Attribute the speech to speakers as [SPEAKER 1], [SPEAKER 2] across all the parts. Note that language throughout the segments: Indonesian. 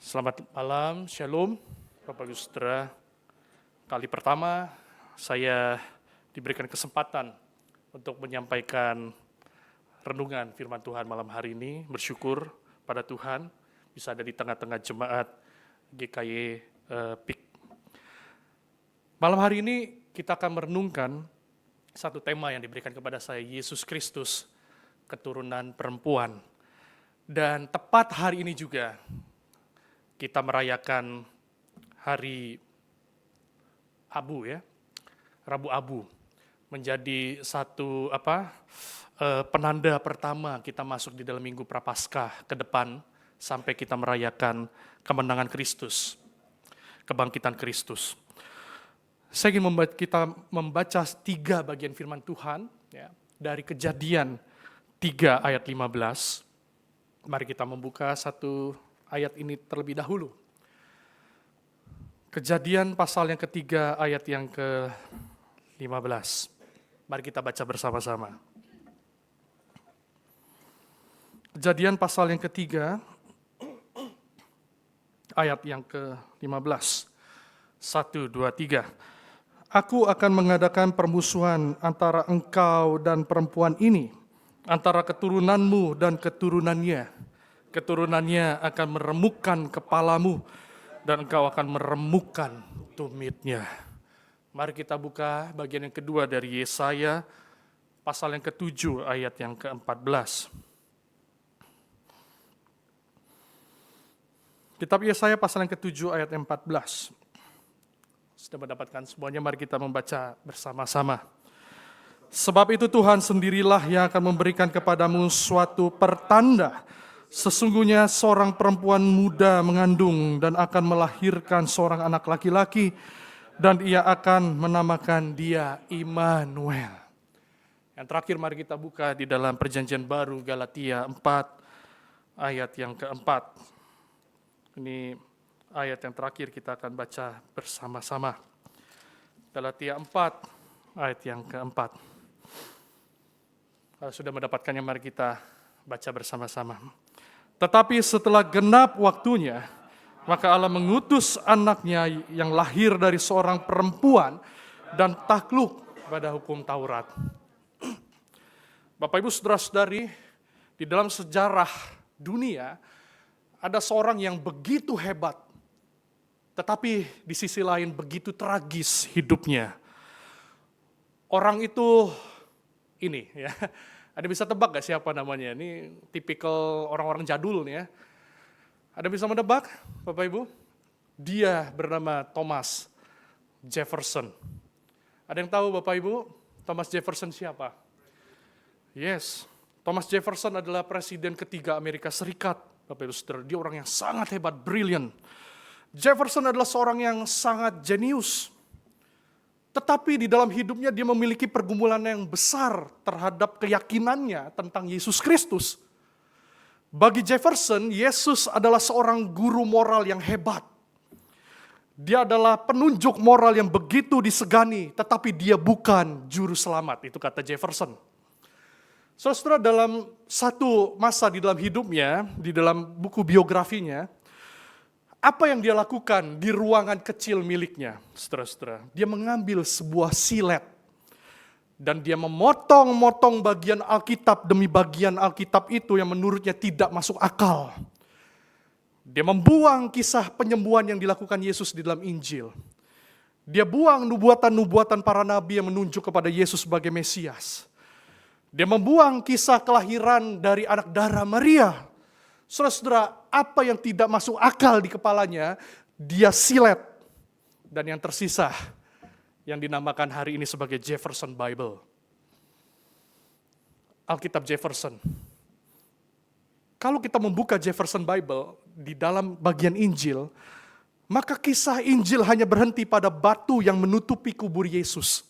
[SPEAKER 1] Selamat malam, Shalom, Bapak Ibu Saudara. Kali pertama saya diberikan kesempatan untuk menyampaikan renungan firman Tuhan malam hari ini. Bersyukur pada Tuhan bisa ada di tengah-tengah jemaat GKY PIK. Malam hari ini kita akan merenungkan satu tema yang diberikan kepada saya, Yesus Kristus, keturunan perempuan. Dan tepat hari ini juga kita merayakan hari Abu ya, Rabu Abu, menjadi satu penanda pertama kita masuk di dalam Minggu Prapaskah ke depan sampai kita merayakan kemenangan Kristus, kebangkitan Kristus. Saya ingin kita membaca 3 bagian firman Tuhan ya, dari Kejadian 3 ayat 15. Mari kita membuka satu ayat ini terlebih dahulu. Kejadian pasal yang ketiga ayat yang ke-15. Mari kita baca bersama-sama. Kejadian pasal yang ketiga ayat yang ke-15. 1, 2, 3. Aku akan mengadakan permusuhan antara engkau dan perempuan ini, antara keturunanmu dan keturunannya. Keturunannya akan meremukkan kepalamu dan engkau akan meremukkan tumitnya. Mari kita buka bagian yang kedua dari Yesaya, pasal yang ke-7 ayat yang ke-14. Kitab Yesaya pasal yang ke-7 ayat yang 14. Sudah mendapatkan semuanya, mari kita membaca bersama-sama. Sebab itu Tuhan sendirilah yang akan memberikan kepadamu suatu pertanda. Sesungguhnya seorang perempuan muda mengandung dan akan melahirkan seorang anak laki-laki, dan ia akan menamakan dia Immanuel. Yang terakhir mari kita buka di dalam Perjanjian Baru Galatia 4 ayat yang keempat. Ini ayat yang terakhir kita akan baca bersama-sama. Galatia 4 ayat yang keempat. Kalau sudah mendapatkannya mari kita baca bersama-sama. Tetapi setelah genap waktunya, maka Allah mengutus anaknya yang lahir dari seorang perempuan dan takluk pada hukum Taurat. Bapak Ibu Saudara-saudari, di dalam sejarah dunia ada seorang yang begitu hebat, tetapi di sisi lain begitu tragis hidupnya. Orang itu ini ya. Ada bisa tebak gak siapa namanya? Ini tipikal orang-orang jadul nih ya. Ada bisa menebak, Bapak Ibu? Dia bernama Thomas Jefferson. Ada yang tahu Bapak Ibu, Thomas Jefferson siapa? Yes, Thomas Jefferson adalah presiden ketiga Amerika Serikat. Bapak Ibu Saudara, dia orang yang sangat hebat, brilliant. Jefferson adalah seorang yang sangat jenius. Tetapi di dalam hidupnya dia memiliki pergumulan yang besar terhadap keyakinannya tentang Yesus Kristus. Bagi Jefferson, Yesus adalah seorang guru moral yang hebat. Dia adalah penunjuk moral yang begitu disegani, tetapi dia bukan juru selamat, itu kata Jefferson. Saudara, dalam satu masa di dalam hidupnya, di dalam buku biografinya, apa yang dia lakukan di ruangan kecil miliknya, saudara-saudara? Dia mengambil sebuah silet dan dia memotong-motong bagian Alkitab demi bagian Alkitab itu yang menurutnya tidak masuk akal. Dia membuang kisah penyembuhan yang dilakukan Yesus di dalam Injil. Dia buang nubuatan-nubuatan para nabi yang menunjuk kepada Yesus sebagai Mesias. Dia membuang kisah kelahiran dari anak darah Maria. Saudara-saudara, apa yang tidak masuk akal di kepalanya, dia silet. Dan yang tersisa, yang dinamakan hari ini sebagai Jefferson Bible. Alkitab Jefferson. Kalau kita membuka Jefferson Bible, di dalam bagian Injil, maka kisah Injil hanya berhenti pada batu yang menutupi kubur Yesus.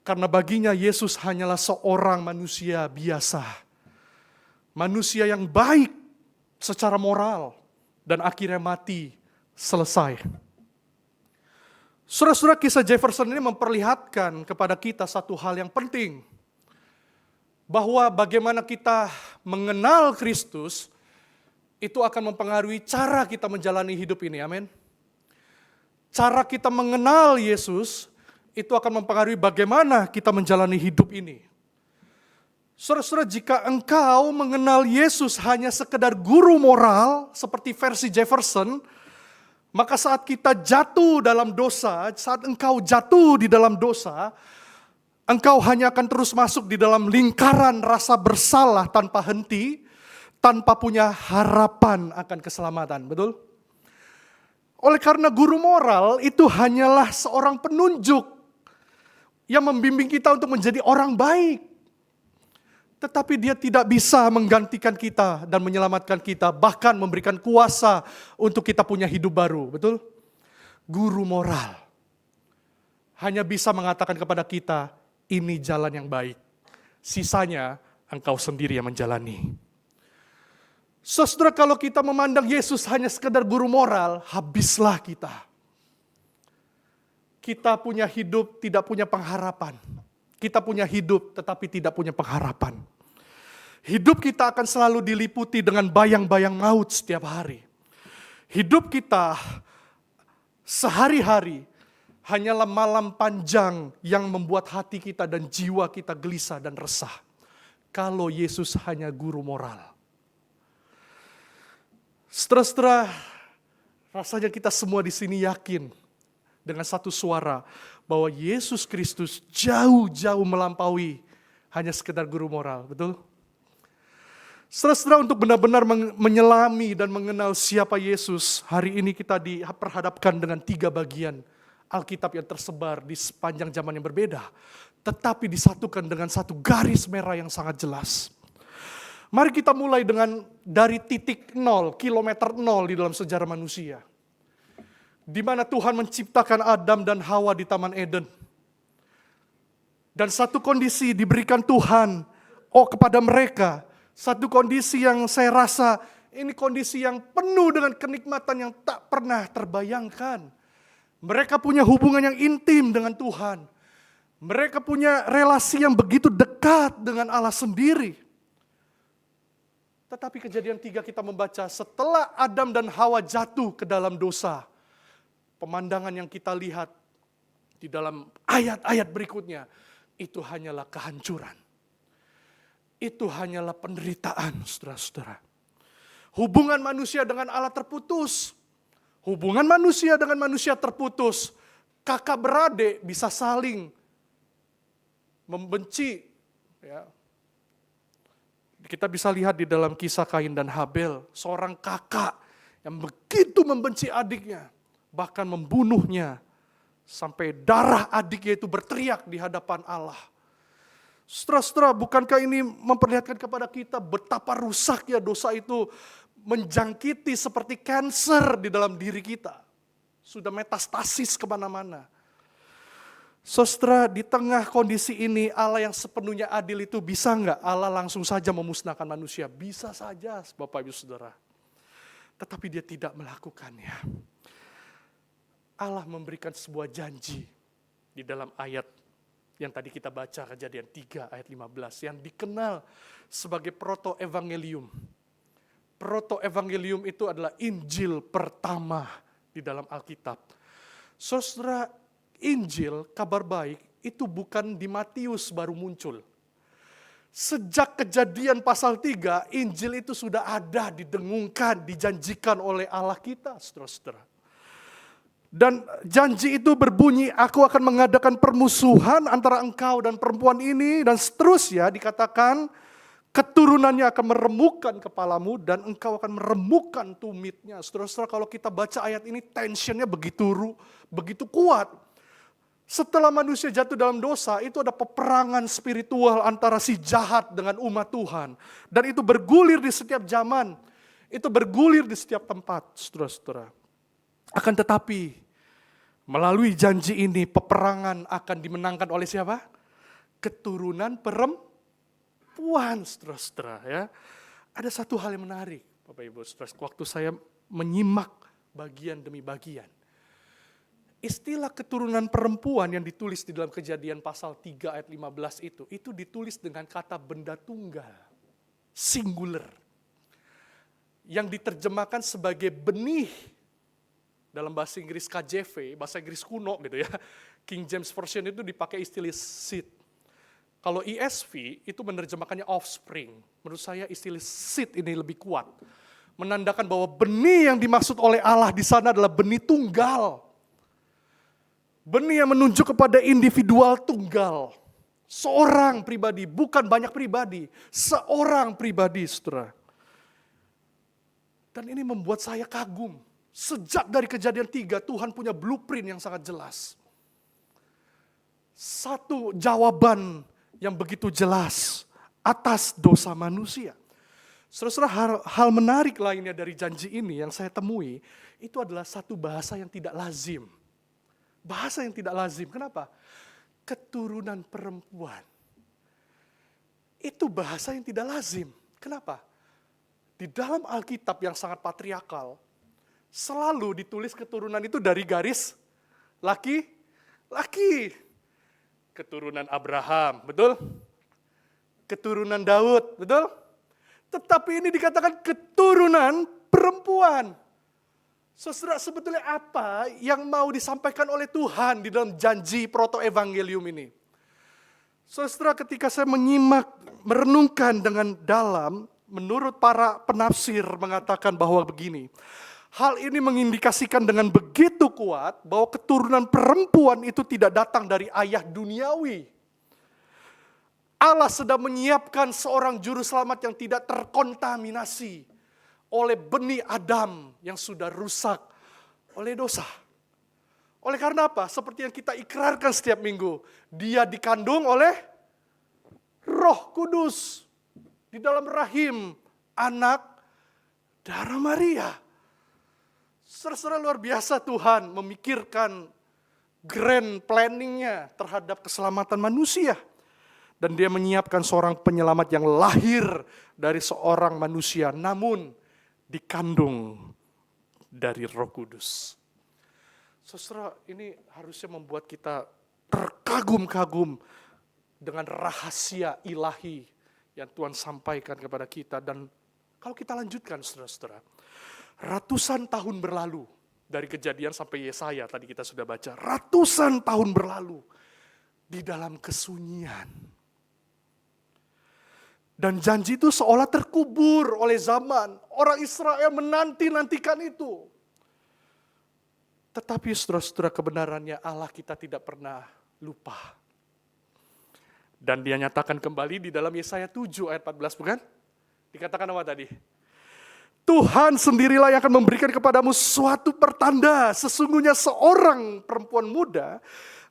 [SPEAKER 1] Karena baginya Yesus hanyalah seorang manusia biasa. Manusia yang baik secara moral dan akhirnya mati, selesai. Saudara-saudara, kisah Jefferson ini memperlihatkan kepada kita satu hal yang penting. Bahwa bagaimana kita mengenal Kristus itu akan mempengaruhi cara kita menjalani hidup ini, amin. Cara kita mengenal Yesus, itu akan mempengaruhi bagaimana kita menjalani hidup ini. Saudara-saudara, jika engkau mengenal Yesus hanya sekedar guru moral, seperti versi Jefferson, maka saat kita jatuh dalam dosa, saat engkau jatuh di dalam dosa, engkau hanya akan terus masuk di dalam lingkaran rasa bersalah tanpa henti, tanpa punya harapan akan keselamatan, betul? Oleh karena guru moral itu hanyalah seorang penunjuk yang membimbing kita untuk menjadi orang baik. Tetapi dia tidak bisa menggantikan kita dan menyelamatkan kita, bahkan memberikan kuasa untuk kita punya hidup baru, betul? Guru moral hanya bisa mengatakan kepada kita, ini jalan yang baik. Sisanya engkau sendiri yang menjalani. Saudara, kalau kita memandang Yesus hanya sekedar guru moral, habislah kita. Kita punya hidup, tidak punya pengharapan. Kita punya hidup tetapi tidak punya pengharapan. Hidup kita akan selalu diliputi dengan bayang-bayang maut setiap hari. Hidup kita sehari-hari hanyalah malam panjang yang membuat hati kita dan jiwa kita gelisah dan resah. Kalau Yesus hanya guru moral. Setelah rasanya kita semua di sini yakin dengan satu suara bahwa Yesus Kristus jauh-jauh melampaui hanya sekedar guru moral, betul? Setelah untuk benar-benar menyelami dan mengenal siapa Yesus, hari ini kita diperhadapkan dengan 3 bagian Alkitab yang tersebar di sepanjang zaman yang berbeda, tetapi disatukan dengan satu garis merah yang sangat jelas. Mari kita mulai dari titik 0, kilometer 0 di dalam sejarah manusia. Di mana Tuhan menciptakan Adam dan Hawa di Taman Eden. Dan satu kondisi diberikan Tuhan kepada mereka. Satu kondisi yang saya rasa ini kondisi yang penuh dengan kenikmatan yang tak pernah terbayangkan. Mereka punya hubungan yang intim dengan Tuhan. Mereka punya relasi yang begitu dekat dengan Allah sendiri. Tetapi Kejadian 3 kita membaca setelah Adam dan Hawa jatuh ke dalam dosa. Pemandangan yang kita lihat di dalam ayat-ayat berikutnya, itu hanyalah kehancuran. Itu hanyalah penderitaan, saudara-saudara. Hubungan manusia dengan Allah terputus. Hubungan manusia dengan manusia terputus. Kakak beradik bisa saling membenci. Ya. Kita bisa lihat di dalam kisah Kain dan Habel. Seorang kakak yang begitu membenci adiknya. Bahkan membunuhnya, sampai darah adiknya itu berteriak di hadapan Allah. Saudara-saudara, bukankah ini memperlihatkan kepada kita betapa rusaknya dosa itu menjangkiti seperti kanker di dalam diri kita. Sudah metastasis kemana-mana. Saudara, di tengah kondisi ini Allah yang sepenuhnya adil itu bisa enggak Allah langsung saja memusnahkan manusia? Bisa saja, Bapak Ibu Saudara. Tetapi dia tidak melakukannya. Allah memberikan sebuah janji di dalam ayat yang tadi kita baca, Kejadian 3 ayat 15, yang dikenal sebagai proto-evangelium. Proto-evangelium itu adalah Injil pertama di dalam Alkitab. Saudara, Injil, kabar baik, itu bukan di Matius baru muncul. Sejak Kejadian pasal 3, Injil itu sudah ada, didengungkan, dijanjikan oleh Allah kita, saudara-saudara. Dan janji itu berbunyi, aku akan mengadakan permusuhan antara engkau dan perempuan ini. Dan seterusnya dikatakan, keturunannya akan meremukkan kepalamu dan engkau akan meremukkan tumitnya. Saudara-saudara, kalau kita baca ayat ini tensionnya begitu kuat. Setelah manusia jatuh dalam dosa, itu ada peperangan spiritual antara si jahat dengan umat Tuhan. Dan itu bergulir di setiap zaman. Itu bergulir di setiap tempat, saudara-saudara. Akan tetapi, melalui janji ini peperangan akan dimenangkan oleh siapa? Keturunan perempuan, saudara-saudara. Ya. Ada satu hal yang menarik, Bapak Ibu, saudara, waktu saya menyimak bagian demi bagian. Istilah keturunan perempuan yang ditulis di dalam Kejadian pasal 3 ayat 15 itu ditulis dengan kata benda tunggal, singular. yang diterjemahkan sebagai benih dalam bahasa Inggris KJV, bahasa Inggris kuno gitu ya. King James Version itu dipakai istilah seed. Kalau ESV itu menerjemahkannya offspring. Menurut saya istilah seed ini lebih kuat. Menandakan bahwa benih yang dimaksud oleh Allah di sana adalah benih tunggal. Benih yang menunjuk kepada individual tunggal. Seorang pribadi, bukan banyak pribadi. Seorang pribadi, saudara. Dan ini membuat saya kagum. Sejak dari Kejadian 3, Tuhan punya blueprint yang sangat jelas. Satu jawaban yang begitu jelas atas dosa manusia. Saudara, hal menarik lainnya dari janji ini yang saya temui, itu adalah satu bahasa yang tidak lazim. Bahasa yang tidak lazim, kenapa? Keturunan perempuan. Itu bahasa yang tidak lazim. Kenapa? Di dalam Alkitab yang sangat patriarkal, selalu ditulis keturunan itu dari garis laki. Keturunan Abraham, betul? Keturunan Daud, betul? Tetapi ini dikatakan keturunan perempuan. Saudara, sebetulnya apa yang mau disampaikan oleh Tuhan di dalam janji proto-evangelium ini? Saudara, ketika saya menyimak, merenungkan dengan dalam, menurut para penafsir mengatakan bahwa begini. Hal ini mengindikasikan dengan begitu kuat bahwa keturunan perempuan itu tidak datang dari ayah duniawi. Allah sedang menyiapkan seorang juru selamat yang tidak terkontaminasi oleh benih Adam yang sudah rusak oleh dosa. Oleh karena apa? Seperti yang kita ikrarkan setiap minggu, dia dikandung oleh Roh Kudus di dalam rahim anak darah Maria. Saudara, luar biasa Tuhan memikirkan grand planningnya terhadap keselamatan manusia. Dan dia menyiapkan seorang penyelamat yang lahir dari seorang manusia, namun dikandung dari Roh Kudus. Saudara, ini harusnya membuat kita terkagum-kagum dengan rahasia ilahi yang Tuhan sampaikan kepada kita. Dan kalau kita lanjutkan, saudara-saudara, ratusan tahun berlalu dari Kejadian sampai Yesaya tadi kita sudah baca. Ratusan tahun berlalu di dalam kesunyian. Dan janji itu seolah terkubur oleh zaman. Orang Israel menanti-nantikan itu. Tetapi saudara-saudara, kebenarannya Allah kita tidak pernah lupa. Dan dia nyatakan kembali di dalam Yesaya 7 ayat 14, bukan? Dikatakan apa tadi? Tuhan sendirilah yang akan memberikan kepadamu suatu pertanda. Sesungguhnya seorang perempuan muda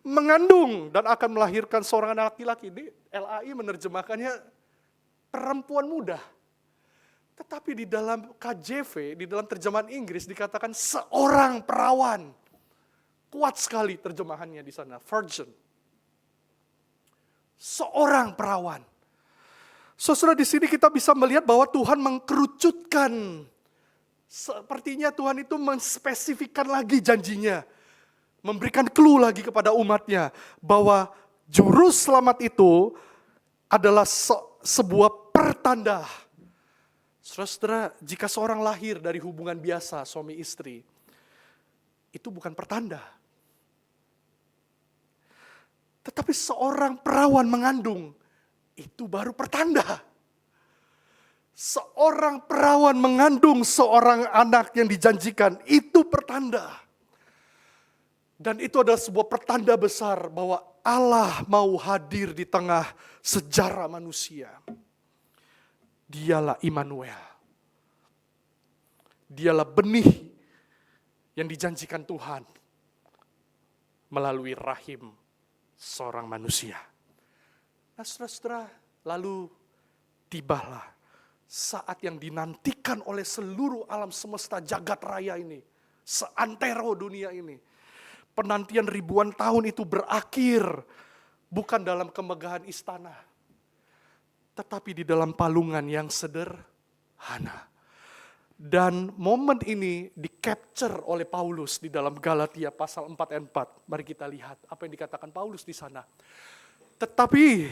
[SPEAKER 1] mengandung dan akan melahirkan seorang anak laki-laki. Ini LAI menerjemahkannya perempuan muda. Tetapi di dalam KJV, di dalam terjemahan Inggris dikatakan seorang perawan. Kuat sekali terjemahannya di sana, virgin. Seorang perawan. Saudara, di sini kita bisa melihat bahwa Tuhan mengkerucutkan. Sepertinya Tuhan itu menspesifikkan lagi janjinya. Memberikan clue lagi kepada umatnya. Bahwa juru selamat itu adalah sebuah pertanda. Saudara, jika seorang lahir dari hubungan biasa suami istri, itu bukan pertanda. Tetapi seorang perawan mengandung, itu baru pertanda. Seorang perawan mengandung seorang anak yang dijanjikan, itu pertanda. Dan itu adalah sebuah pertanda besar bahwa Allah mau hadir di tengah sejarah manusia. Dialah Immanuel. Dialah benih yang dijanjikan Tuhan melalui rahim seorang manusia. Nah, saudara-saudara, lalu tibalah saat yang dinantikan oleh seluruh alam semesta jagat raya ini, seantero dunia ini. Penantian ribuan tahun itu berakhir bukan dalam kemegahan istana, tetapi di dalam palungan yang sederhana. Dan momen ini di-capture oleh Paulus di dalam Galatia pasal 4 ayat 4. Mari kita lihat apa yang dikatakan Paulus di sana. Tetapi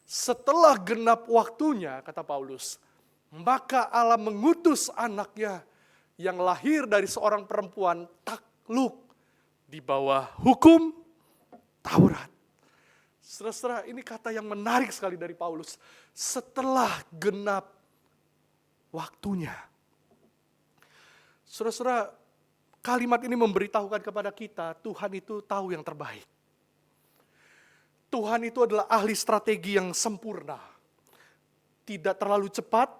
[SPEAKER 1] setelah genap waktunya, kata Paulus, Maka Allah mengutus anaknya yang lahir dari seorang perempuan takluk di bawah hukum Taurat. Saudara-saudara, ini kata yang menarik sekali dari Paulus. Setelah genap waktunya. Saudara-saudara, kalimat ini memberitahukan kepada kita, Tuhan itu tahu yang terbaik. Tuhan itu adalah ahli strategi yang sempurna. Tidak terlalu cepat,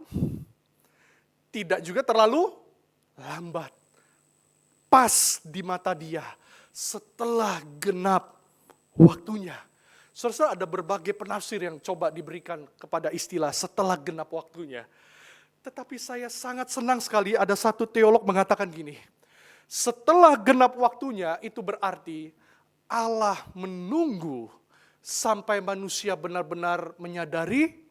[SPEAKER 1] tidak juga terlalu lambat. Pas di mata Dia setelah genap waktunya. Saudara, ada berbagai penafsir yang coba diberikan kepada istilah setelah genap waktunya. Tetapi saya sangat senang sekali ada satu teolog mengatakan gini. Setelah genap waktunya itu berarti Allah menunggu sampai manusia benar-benar menyadari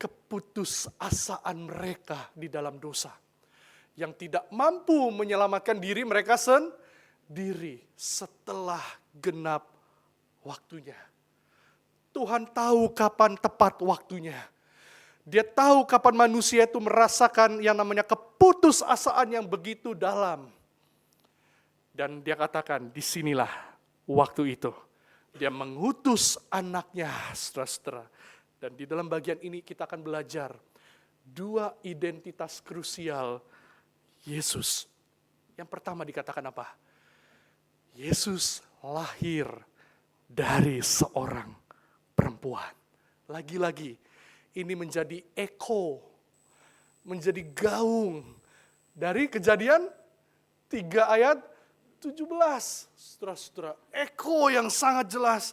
[SPEAKER 1] keputusasaan mereka di dalam dosa. Yang tidak mampu menyelamatkan diri mereka sendiri setelah genap waktunya. Tuhan tahu kapan tepat waktunya. Dia tahu kapan manusia itu merasakan yang namanya keputusasaan yang begitu dalam. Dan dia katakan, disinilah waktu itu. Dia mengutus anaknya, saudara-saudara. Dan di dalam bagian ini kita akan belajar dua identitas krusial Yesus. Yang pertama dikatakan apa? Yesus lahir dari seorang perempuan. Lagi-lagi, ini menjadi eko, menjadi gaung dari Kejadian 3 ayat 17. Saudara-saudara, eko yang sangat jelas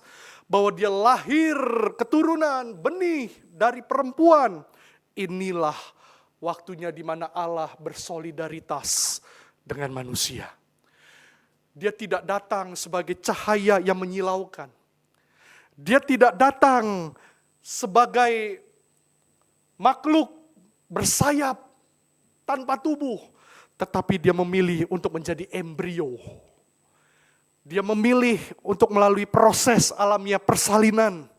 [SPEAKER 1] bahwa dia lahir keturunan benih dari perempuan. Inilah waktunya di mana Allah bersolidaritas dengan manusia. Dia tidak datang sebagai cahaya yang menyilaukan. Dia tidak datang sebagai makhluk bersayap tanpa tubuh, tetapi dia memilih untuk menjadi embrio. Dia memilih untuk melalui proses alamiah persalinan.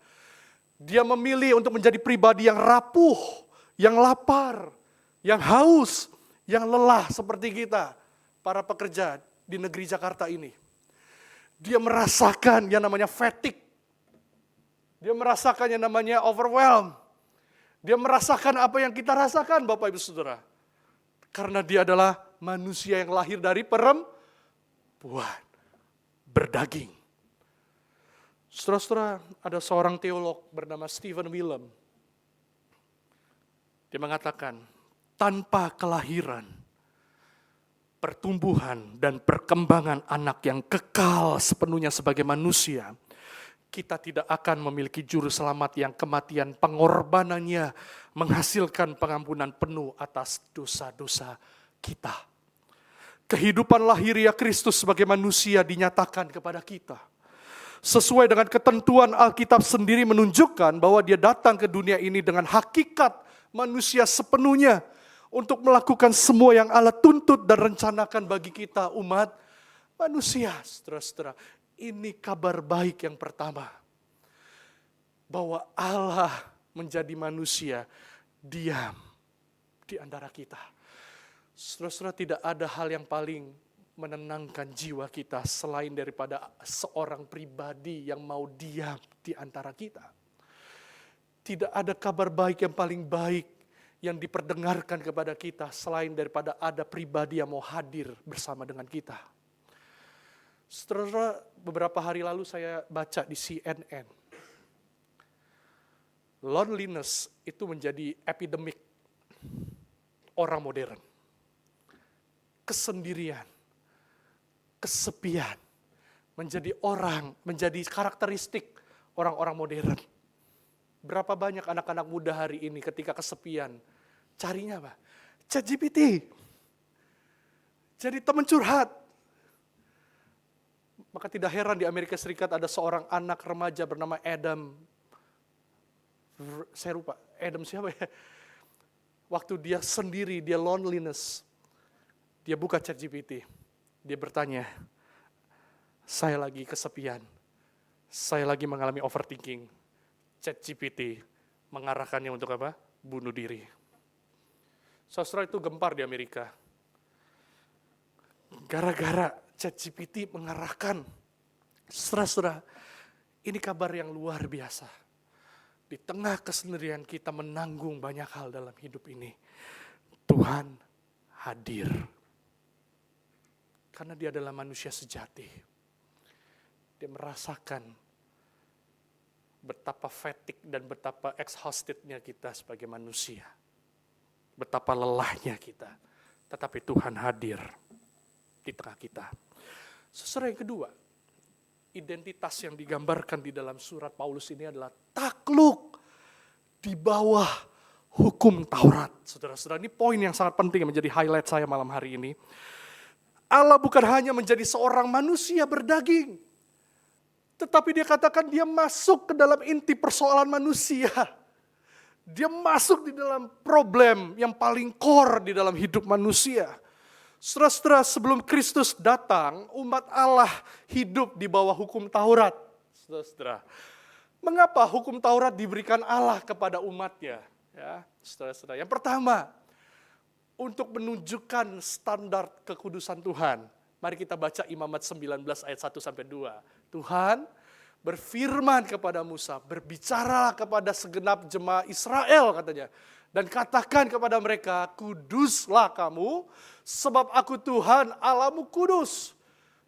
[SPEAKER 1] Dia memilih untuk menjadi pribadi yang rapuh, yang lapar, yang haus, yang lelah seperti kita, para pekerja di negeri Jakarta ini. Dia merasakan yang namanya fatigue. Dia merasakan yang namanya overwhelm. Dia merasakan apa yang kita rasakan, Bapak Ibu Saudara. Karena dia adalah manusia yang lahir dari perempuan, berdaging. Saudara-saudara, ada seorang teolog bernama Stephen Willem. Dia mengatakan, tanpa kelahiran, pertumbuhan dan perkembangan anak yang kekal sepenuhnya sebagai manusia, kita tidak akan memiliki juru selamat yang kematian pengorbanannya menghasilkan pengampunan penuh atas dosa-dosa kita. Kehidupan lahiriah Kristus sebagai manusia dinyatakan kepada kita. Sesuai dengan ketentuan Alkitab sendiri menunjukkan bahwa dia datang ke dunia ini dengan hakikat manusia sepenuhnya untuk melakukan semua yang Allah tuntut dan rencanakan bagi kita umat manusia. Saudara-saudara, ini kabar baik yang pertama. Bahwa Allah menjadi manusia diam di antara kita. Saudara-saudara, tidak ada hal yang paling menenangkan jiwa kita selain daripada seorang pribadi yang mau diam di antara kita. Tidak ada kabar baik yang paling baik yang diperdengarkan kepada kita selain daripada ada pribadi yang mau hadir bersama dengan kita. Setelah beberapa hari lalu saya baca di CNN, loneliness itu menjadi epidemik orang modern. Kesendirian, kesepian, menjadi karakteristik orang-orang modern. Berapa banyak anak-anak muda hari ini ketika kesepian, carinya apa? ChatGPT. Jadi teman curhat. Maka tidak heran di Amerika Serikat ada seorang anak remaja bernama Adam. Saya lupa, Adam siapa ya? Waktu dia sendiri, dia loneliness. Dia buka ChatGPT. Dia bertanya, saya lagi kesepian. Saya lagi mengalami overthinking. ChatGPT mengarahkannya untuk apa? Bunuh diri. Saudara, itu gempar di Amerika. Gara-gara ChatGPT mengarahkan. Saudara, ini kabar yang luar biasa. Di tengah kesendirian kita menanggung banyak hal dalam hidup ini, Tuhan hadir. Karena dia adalah manusia sejati. Dia merasakan betapa fatigue dan betapa exhaustednya kita sebagai manusia. Betapa lelahnya kita. Tetapi Tuhan hadir di tengah kita. Saudara, yang kedua, identitas yang digambarkan di dalam surat Paulus ini adalah takluk di bawah hukum Taurat. Saudara-saudara, ini poin yang sangat penting yang menjadi highlight saya malam hari ini. Allah bukan hanya menjadi seorang manusia berdaging, tetapi dia katakan dia masuk ke dalam inti persoalan manusia. Dia masuk di dalam problem yang paling core di dalam hidup manusia. Saudara-saudara, sebelum Kristus datang, umat Allah hidup di bawah hukum Taurat. Saudara-saudara, mengapa hukum Taurat diberikan Allah kepada umatnya? Ya, saudara-saudara, yang pertama, untuk menunjukkan standar kekudusan Tuhan. Mari kita baca Imamat 19 ayat 1-2. Tuhan berfirman kepada Musa, berbicaralah kepada segenap jemaah Israel katanya. Dan katakan kepada mereka, kuduslah kamu, sebab aku Tuhan Allahmu kudus.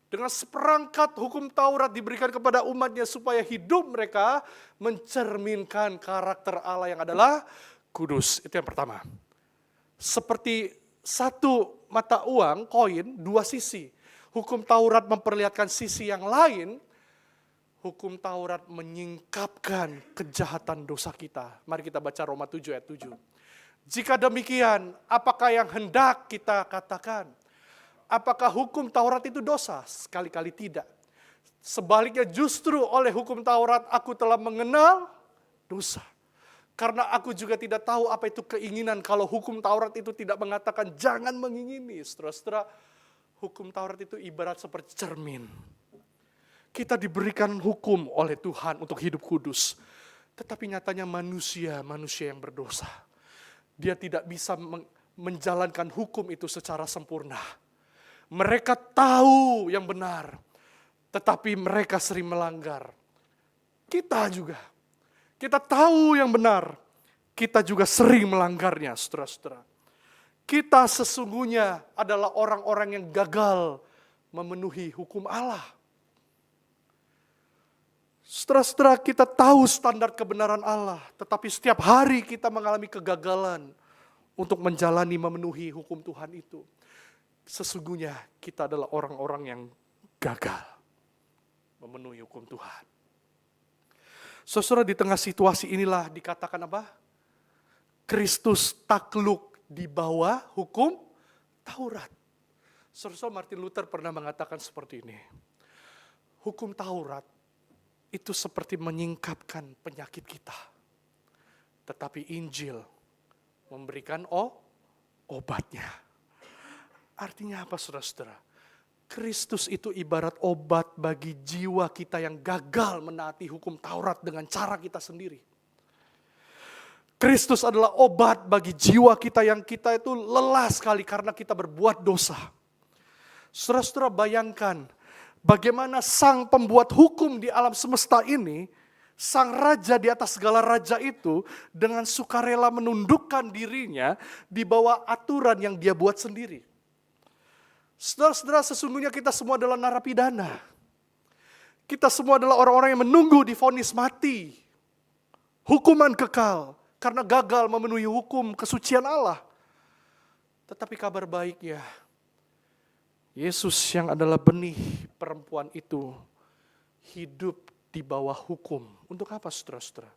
[SPEAKER 1] Dengan seperangkat hukum Taurat diberikan kepada umatnya supaya hidup mereka mencerminkan karakter Allah yang adalah kudus. Itu yang pertama. Seperti satu mata uang, koin, dua sisi. Hukum Taurat memperlihatkan sisi yang lain. Hukum Taurat menyingkapkan kejahatan dosa kita. Mari kita baca Roma 7 ayat 7. Jika demikian, apakah yang hendak kita katakan? Apakah hukum Taurat itu dosa? Sekali-kali tidak. Sebaliknya justru oleh hukum Taurat aku telah mengenal dosa. Karena aku juga tidak tahu apa itu keinginan kalau hukum Taurat itu tidak mengatakan jangan mengingini. Saudara-saudara, hukum Taurat itu ibarat seperti cermin. Kita diberikan hukum oleh Tuhan untuk hidup kudus. Tetapi nyatanya manusia yang berdosa. Dia tidak bisa menjalankan hukum itu secara sempurna. Mereka tahu yang benar, tetapi mereka sering melanggar. Kita juga. Kita tahu yang benar, kita juga sering melanggarnya, saudara-saudara. Kita sesungguhnya adalah orang-orang yang gagal memenuhi hukum Allah. Saudara-saudara, kita tahu standar kebenaran Allah, tetapi setiap hari kita mengalami kegagalan untuk menjalani memenuhi hukum Tuhan itu. Sesungguhnya kita adalah orang-orang yang gagal memenuhi hukum Tuhan. Saudara, di tengah situasi inilah dikatakan apa? Kristus takluk di bawah hukum Taurat. Saudara, Martin Luther pernah mengatakan seperti ini. Hukum Taurat itu seperti menyingkapkan penyakit kita. Tetapi Injil memberikan obatnya. Artinya apa, saudara-saudara? Kristus itu ibarat obat bagi jiwa kita yang gagal menaati hukum Taurat dengan cara kita sendiri. Kristus adalah obat bagi jiwa kita yang kita itu lelah sekali karena kita berbuat dosa. Saudara-saudara, bayangkan bagaimana sang pembuat hukum di alam semesta ini, sang raja di atas segala raja itu dengan sukarela menundukkan dirinya di bawah aturan yang dia buat sendiri. Saudara-saudara, sesungguhnya kita semua adalah narapidana. Kita semua adalah orang-orang yang menunggu divonis mati. Hukuman kekal karena gagal memenuhi hukum kesucian Allah. Tetapi kabar baiknya, Yesus yang adalah benih perempuan itu hidup di bawah hukum. Untuk apa, saudara-saudara?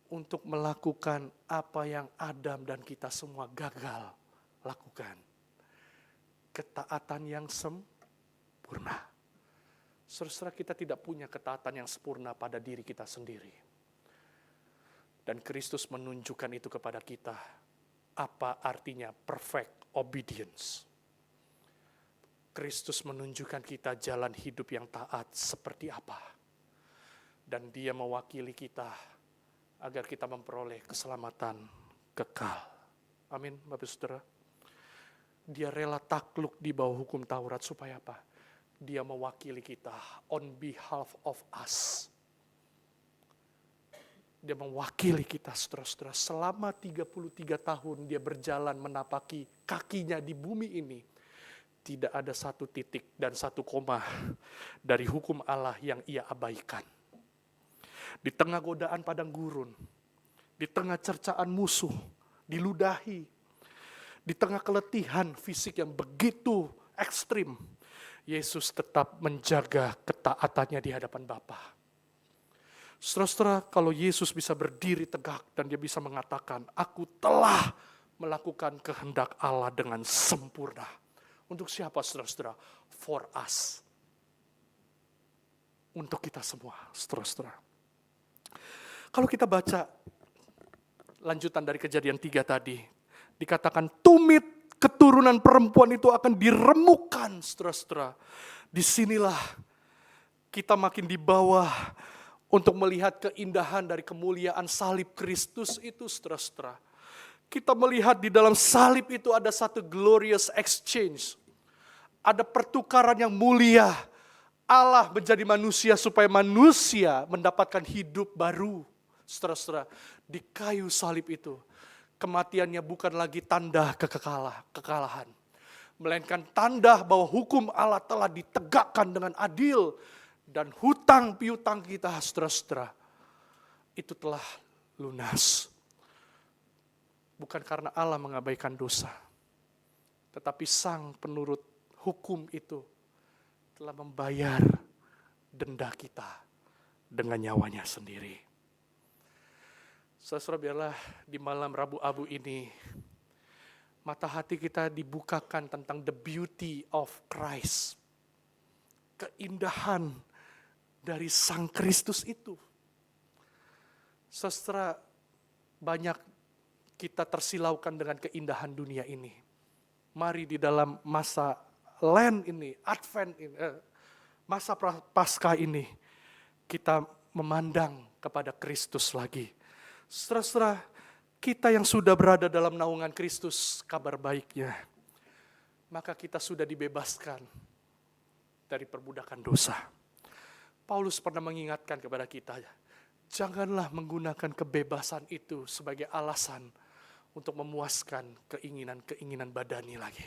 [SPEAKER 1] Untuk melakukan apa yang Adam dan kita semua gagal lakukan. Ketaatan yang sempurna. Saudara, kita tidak punya ketaatan yang sempurna pada diri kita sendiri. Dan Kristus menunjukkan itu kepada kita. Apa artinya perfect obedience? Kristus menunjukkan kita jalan hidup yang taat seperti apa. Dan Dia mewakili kita agar kita memperoleh keselamatan kekal. Amin, Bapak Saudara. Dia rela takluk di bawah hukum Taurat supaya apa? Dia mewakili kita on behalf of us. Dia mewakili kita, saudara-saudara. Selama 33 tahun dia berjalan menapaki kakinya di bumi ini. Tidak ada satu titik dan satu koma dari hukum Allah yang ia abaikan. Di tengah godaan padang gurun, di tengah cercaan musuh, diludahi, di tengah keletihan fisik yang begitu ekstrim, Yesus tetap menjaga ketaatannya di hadapan Bapa. Saudara-saudara, kalau Yesus bisa berdiri tegak dan dia bisa mengatakan, aku telah melakukan kehendak Allah dengan sempurna. Untuk siapa, saudara-saudara? For us. Untuk kita semua, saudara-saudara. Kalau kita baca lanjutan dari Kejadian 3 tadi, dikatakan tumit keturunan perempuan itu akan diremukkan, saudara-saudara. Disinilah kita makin di bawah untuk melihat keindahan dari kemuliaan salib Kristus itu, saudara-saudara. Kita melihat di dalam salib itu ada satu glorious exchange. Ada pertukaran yang mulia. Allah menjadi manusia supaya manusia mendapatkan hidup baru. Saudara-saudara, di kayu salib itu, kematiannya bukan lagi tanda kekalahan. Melainkan tanda bahwa hukum Allah telah ditegakkan dengan adil. Dan hutang piutang kita, saudara-saudara, itu telah lunas. Bukan karena Allah mengabaikan dosa, tetapi sang penurut hukum itu telah membayar denda kita dengan nyawanya sendiri. Saudara-saudara, biarlah di malam Rabu Abu ini, mata hati kita dibukakan tentang the beauty of Christ. Keindahan dari Sang Kristus itu. Saudara, banyak kita tersilaukan dengan keindahan dunia ini. Mari di dalam masa Lent ini, Advent ini, masa Paskah ini, kita memandang kepada Kristus lagi. Saudara, kita yang sudah berada dalam naungan Kristus, kabar baiknya, maka kita sudah dibebaskan dari perbudakan dosa. Paulus pernah mengingatkan kepada kita, janganlah menggunakan kebebasan itu sebagai alasan untuk memuaskan keinginan-keinginan badani lagi.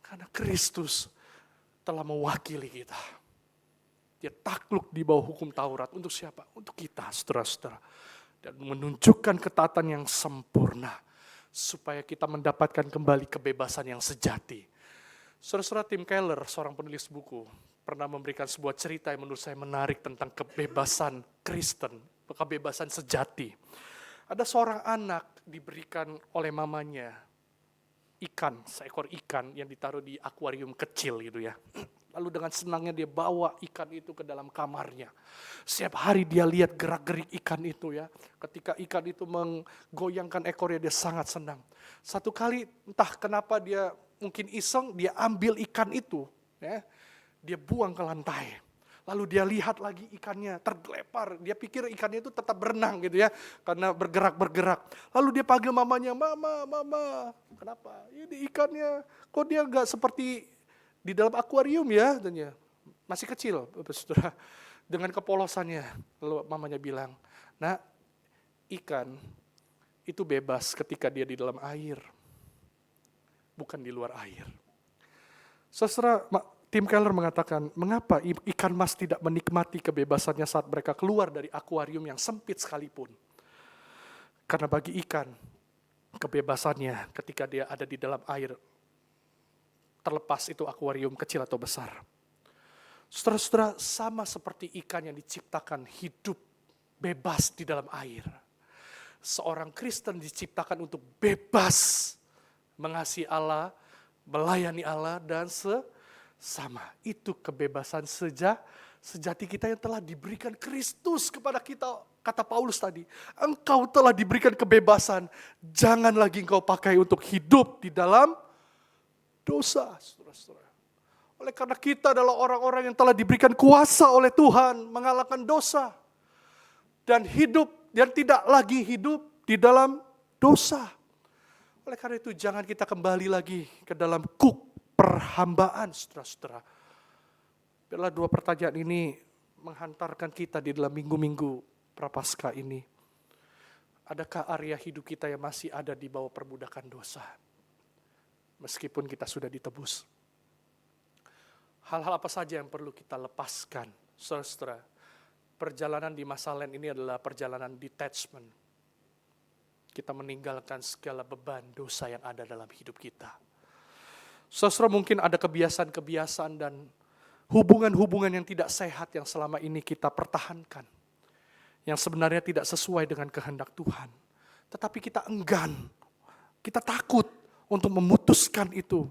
[SPEAKER 1] Karena Kristus telah mewakili kita. Dia takluk di bawah hukum Taurat. Untuk siapa? Untuk kita, saudara-saudara. Dan menunjukkan ketaatan yang sempurna. Supaya kita mendapatkan kembali kebebasan yang sejati. Saudara-saudara, Tim Keller, seorang penulis buku, pernah memberikan sebuah cerita yang menurut saya menarik tentang kebebasan Kristen, kebebasan sejati. Ada seorang anak diberikan oleh mamanya ikan, seekor ikan yang ditaruh di akuarium kecil gitu ya. Lalu dengan senangnya dia bawa ikan itu ke dalam kamarnya. Setiap hari dia lihat gerak-gerik ikan itu ya. Ketika ikan itu menggoyangkan ekornya, dia sangat senang. Satu kali entah kenapa dia mungkin iseng, dia ambil ikan itu ya. Dia buang ke lantai. Lalu dia lihat lagi ikannya tergelepar. Dia pikir ikannya itu tetap berenang gitu ya. Karena bergerak-bergerak. Lalu dia panggil mamanya, Mama. Kenapa? Ini ikannya, kok dia gak seperti di dalam akuarium ya? Katanya. Masih kecil, saudara. Dengan kepolosannya. Lalu mamanya bilang, Nak, ikan itu bebas ketika dia di dalam air. Bukan di luar air. Saudara, Tim Keller mengatakan, mengapa ikan mas tidak menikmati kebebasannya saat mereka keluar dari akuarium yang sempit sekalipun? Karena bagi ikan, kebebasannya ketika dia ada di dalam air, terlepas itu akuarium kecil atau besar. Saudara-saudara, sama seperti ikan yang diciptakan hidup bebas di dalam air. Seorang Kristen diciptakan untuk bebas mengasihi Allah, melayani Allah, dan sama, itu kebebasan sejati kita yang telah diberikan Kristus kepada kita. Kata Paulus tadi, engkau telah diberikan kebebasan, jangan lagi engkau pakai untuk hidup di dalam dosa. Saudara-saudara. Oleh karena kita adalah orang-orang yang telah diberikan kuasa oleh Tuhan mengalahkan dosa. Dan hidup, dan tidak lagi hidup di dalam dosa. Oleh karena itu jangan kita kembali lagi ke dalam kuk perhambaan, saudara-saudara. Biarlah dua pertanyaan ini menghantarkan kita di dalam minggu-minggu Prapaskah ini. Adakah area hidup kita yang masih ada di bawah perbudakan dosa? Meskipun kita sudah ditebus. Hal-hal apa saja yang perlu kita lepaskan, saudara? Perjalanan di masa Lent ini adalah perjalanan detachment. Kita meninggalkan segala beban dosa yang ada dalam hidup kita. Saudara, mungkin ada kebiasaan-kebiasaan dan hubungan-hubungan yang tidak sehat yang selama ini kita pertahankan. Yang sebenarnya tidak sesuai dengan kehendak Tuhan. Tetapi kita enggan, kita takut untuk memutuskan itu.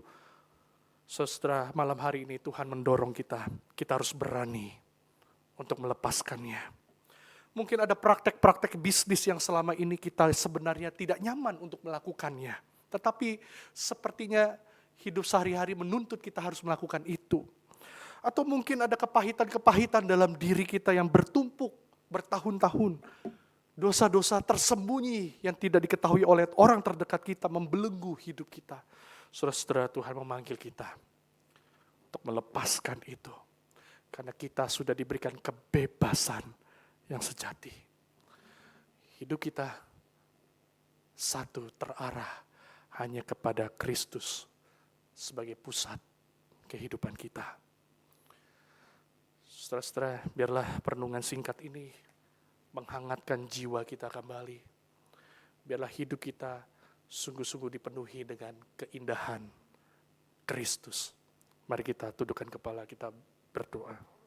[SPEAKER 1] Saudara, malam hari ini Tuhan mendorong kita harus berani untuk melepaskannya. Mungkin ada praktek-praktek bisnis yang selama ini kita sebenarnya tidak nyaman untuk melakukannya. Tetapi sepertinya hidup sehari-hari menuntut kita harus melakukan itu. Atau mungkin ada kepahitan-kepahitan dalam diri kita yang bertumpuk bertahun-tahun. Dosa-dosa tersembunyi yang tidak diketahui oleh orang terdekat kita membelenggu hidup kita. Saudara-saudara, Tuhan memanggil kita untuk melepaskan itu. Karena kita sudah diberikan kebebasan yang sejati. Hidup kita satu terarah hanya kepada Kristus sebagai pusat kehidupan kita. Saudara-saudara, biarlah perenungan singkat ini menghangatkan jiwa kita kembali. Biarlah hidup kita sungguh-sungguh dipenuhi dengan keindahan Kristus. Mari kita tundukkan kepala, kita berdoa.